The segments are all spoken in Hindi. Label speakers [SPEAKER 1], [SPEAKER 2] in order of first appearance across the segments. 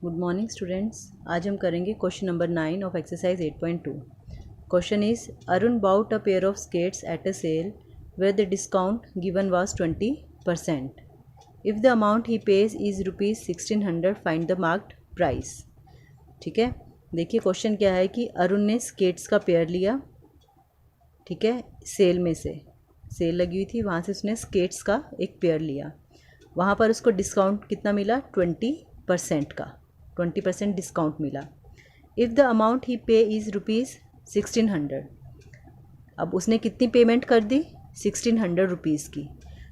[SPEAKER 1] Good morning students. आज हम करेंगे question number 9 of exercise 8.2। Question is Arun bought a pair of skates at a sale where the discount given was 20%। If the amount he pays is ₹1600 find the marked price. ठीक है, देखिए क्वेश्चन क्या है कि अरुण ने स्केट्स का पेयर लिया, ठीक है, सेल में से सेल लगी हुई थी, वहाँ से उसने स्केट्स का एक पेयर लिया। वहाँ पर उसको डिस्काउंट कितना मिला? 20% का 20% डिस्काउंट मिला। इफ़ द अमाउंट ही पे इज़ ₹1600। अब उसने कितनी पेमेंट कर दी? 1600 की।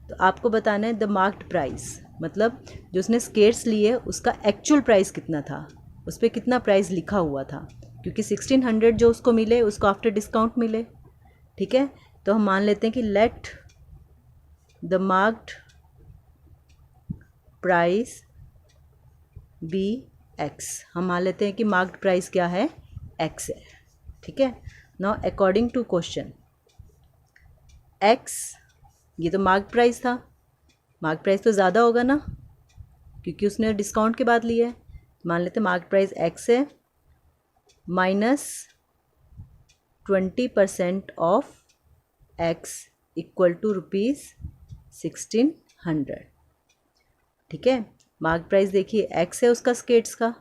[SPEAKER 1] तो आपको बताना है द मार्क्ड प्राइस, मतलब जो उसने स्केट्स लिए उसका एक्चुअल प्राइस कितना था, उस पर कितना प्राइस लिखा हुआ था, क्योंकि 1600 जो उसको मिले उसको आफ्टर डिस्काउंट मिले। ठीक है, तो हम मान लेते हैं कि let the marked price be X. हम मान लेते हैं कि मार्क्ड प्राइस क्या है? एक्स है। ठीक है, now according to question X, ये तो मार्क्ड प्राइस था, मार्क्ड प्राइस तो ज़्यादा होगा ना, क्योंकि उसने डिस्काउंट के बाद लिया है। मान लेते हैं मार्क्ड प्राइस एक्स है minus 20% of X equal to ₹1600। ठीक है, मार्क प्राइस देखिए एक्स है उसका स्केट्स का,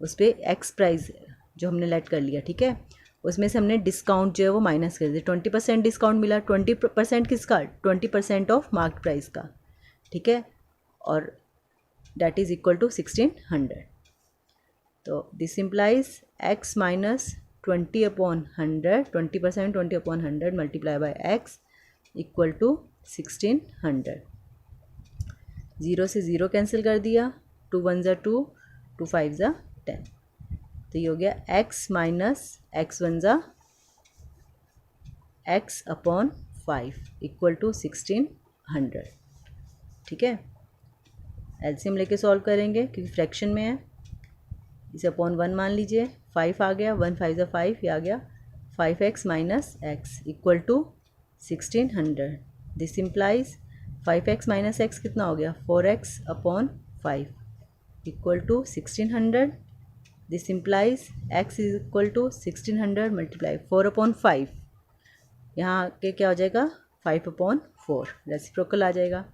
[SPEAKER 1] उस पर एक्स प्राइस जो हमने लेट कर लिया। ठीक है, उसमें से हमने डिस्काउंट जो है वो माइनस कर दिया, 20% डिस्काउंट मिला। 20% किसका? 20% ऑफ मार्क प्राइस का। ठीक है, और डैट इज़ इक्वल टू 1600। तो this implies X minus 20/100, 20% 20/100 multiply by X equal to 1600। 0 से 0 कैंसिल कर दिया, 2 1 ज़ा 2, 2 5 ज़ा 10। तो ये हो गया x माइनस एक्स 1 ज़ा x/5 इक्वल टू 1600। ठीक है, एलसीएम लेके सॉल्व करेंगे क्योंकि फ्रैक्शन में है। इसे अपॉन 1 मान लीजिए, 5 आ गया, 1 5 ज़ा 5, ये आ गया 5x minus x equal to 1600। This implies 5x minus x कितना हो गया? 4x/5 equal to 1600। This implies x is equal to 1600 multiply 4/5, यहाँ के क्या हो जाएगा? 5/4, रेसिप्रोकल आ जाएगा।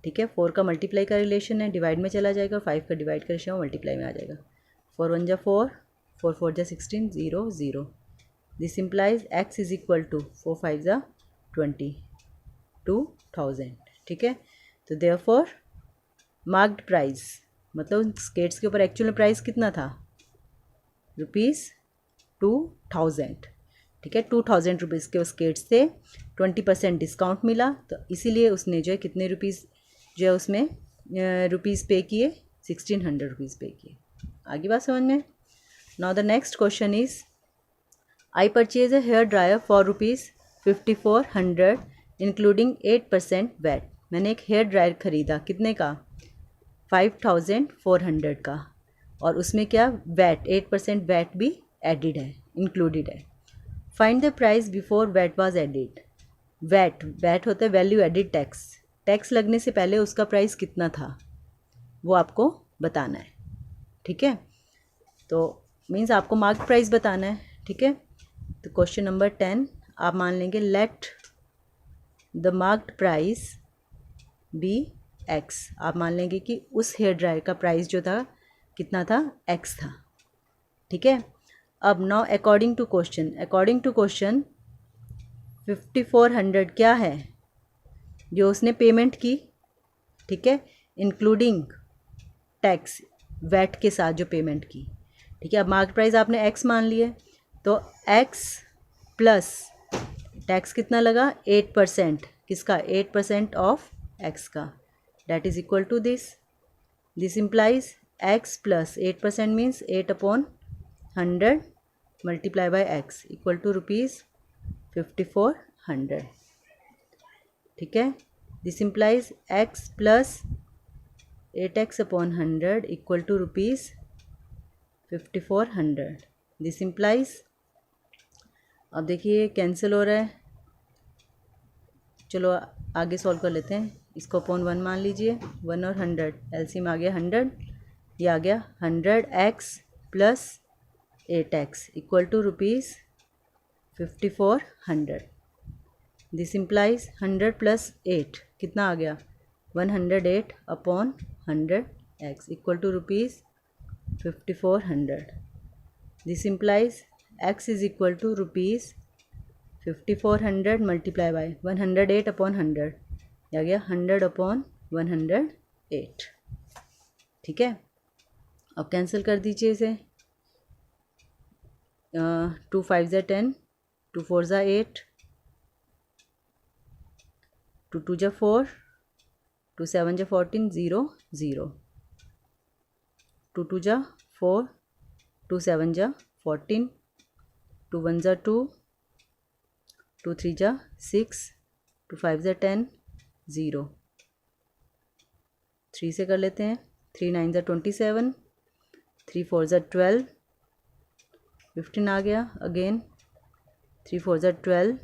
[SPEAKER 1] ठीक है, 4 का मल्टीप्लाई का रिलेशन है, डिवाइड में चला जाएगा, 5 का डिवाइड का रिलेशन मल्टीप्लाई में आ जाएगा। 4 1 ज़ा 4, 4 4 ज़ा 16, 0 0। This implies x is equal to 4 5 ज़ा 20, 2000। ठीक है, तो देयरफॉर मार्क्ड प्राइस, मतलब स्केट्स के ऊपर एक्चुअल प्राइस कितना था? ₹2000। ठीक है, 2000 रुपीज़ के स्केट्स से 20% डिस्काउंट मिला, तो इसीलिए उसने जो है कितने रुपीज़ जो है उसमें रुपीज़ पे किए? 1600 रुपीज़ पे किए। आगे बात समझ में? Now the next question is I purchase a hair dryer for ₹5400 including 8% VAT. मैंने एक हेयर ड्रायर ख़रीदा, कितने का? 5400 का, और उसमें क्या वैट 8% वैट भी एडिड है, इंक्लूडेड है। Find the price before VAT was added. VAT होता है वैल्यू एडिड टैक्स, टैक्स लगने से पहले उसका प्राइस कितना था वो आपको बताना है। ठीक है, तो मीन्स आपको मार्क प्राइस बताना है। ठीक है, तो क्वेश्चन नंबर 10 आप मान लेंगे let the marked price be x. आप मान लेंगे कि उस हेयर ड्रायर का प्राइस जो था कितना था? एक्स था। ठीक है, अब नाउ अकॉर्डिंग टू क्वेश्चन 5400 क्या है जो उसने पेमेंट की? ठीक है, इंक्लूडिंग टैक्स, वैट के साथ जो पेमेंट की। ठीक है, अब मार्केट प्राइस आपने एक्स मान लिए, तो एक्स प्लस टैक्स कितना लगा? 8%। किसका? 8% ऑफ एक्स का, that is equal to this. This implies x plus 8% means 8/100 multiply by x equal to ₹5400। ठीक है, this implies x plus 8x/100 equal to ₹5400। this implies, अब देखिए कैंसिल हो रहा है, चलो आगे सॉल्व कर लेते हैं। इसको अपॉन 1 मान लीजिए, 1 और 100 एलसीएम आ गया 100, ये आ गया 100x plus 8x equal to ₹5400। This implies 100 plus 8 कितना आ गया 108 upon 100x equal to ₹5400। This implies x is equal to ₹5400 multiply by 108 upon 100 आ गया 100 अपॉन 108। ठीक है, अब कैंसिल कर दीजिए इसे। 2 5 ज़ा 10, 2 4 ज़ा 8, 2 2 ज़ा 4, 2 7 ज़ा 14, 0 0, 2 2 ज़ा 4, 2 7 ज़ा 14, 2 1 ज़ा 2, 2 3 ज़ा 6, 2 5 ज़ा 10, 0, 3 से कर लेते हैं। 3 9 ज़ा 27, 3 4 ज़ा 12, 15 आ गया अगेन। 3 4 ज़ा 12,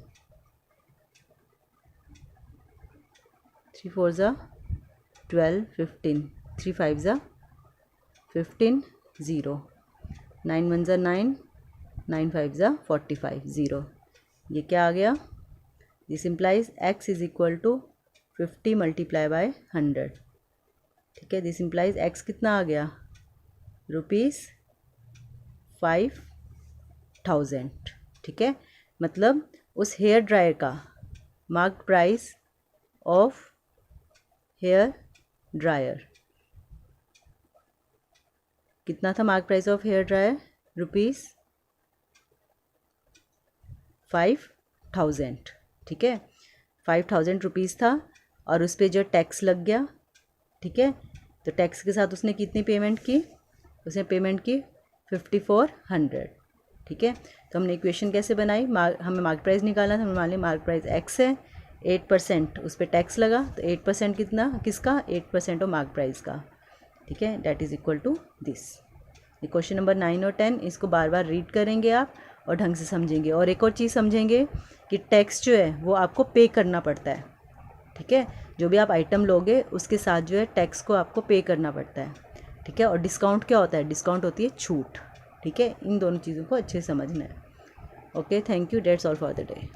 [SPEAKER 1] 3 4 ज़ा 12, 15, 3 5 ज़ा 15, 0, 9 1 ज़ा 9, 9 5 ज़ा 45, 0। ये क्या आ गया? This implies x is equal to 50 multiply by 100। ठीक है, दिस इम्प्लाइज x कितना आ गया ₹5000। ठीक है, मतलब उस हेयर ड्रायर का mark price of hair dryer कितना था? Mark price of hair dryer ₹5000। ठीक है, 5000 रुपीज़ था और उस पर जो टैक्स लग गया। ठीक है, तो टैक्स के साथ उसने कितनी पेमेंट की? उसने पेमेंट की 5400। ठीक है, तो हमने इक्वेशन कैसे बनाई? हमें मार्क प्राइस निकालना था। हमें मान लिया मार्क प्राइस x है, 8% उस पर टैक्स लगा, तो 8% कितना? किसका? 8% ऑफ मार्क प्राइस का। ठीक है, that is equal to this. ये क्वेश्चन नंबर 9 और 10 इसको बार बार रीड करेंगे आप और ढंग से समझेंगे। और एक और चीज़ समझेंगे कि टैक्स जो है वो आपको पे करना पड़ता है। ठीक है, जो भी आप आइटम लोगे उसके साथ जो है टैक्स को आपको पे करना पड़ता है। ठीक है, और डिस्काउंट क्या होता है? डिस्काउंट होती है छूट। ठीक है, इन दोनों चीज़ों को अच्छे से समझना है। Okay, thank you, that's all for the day.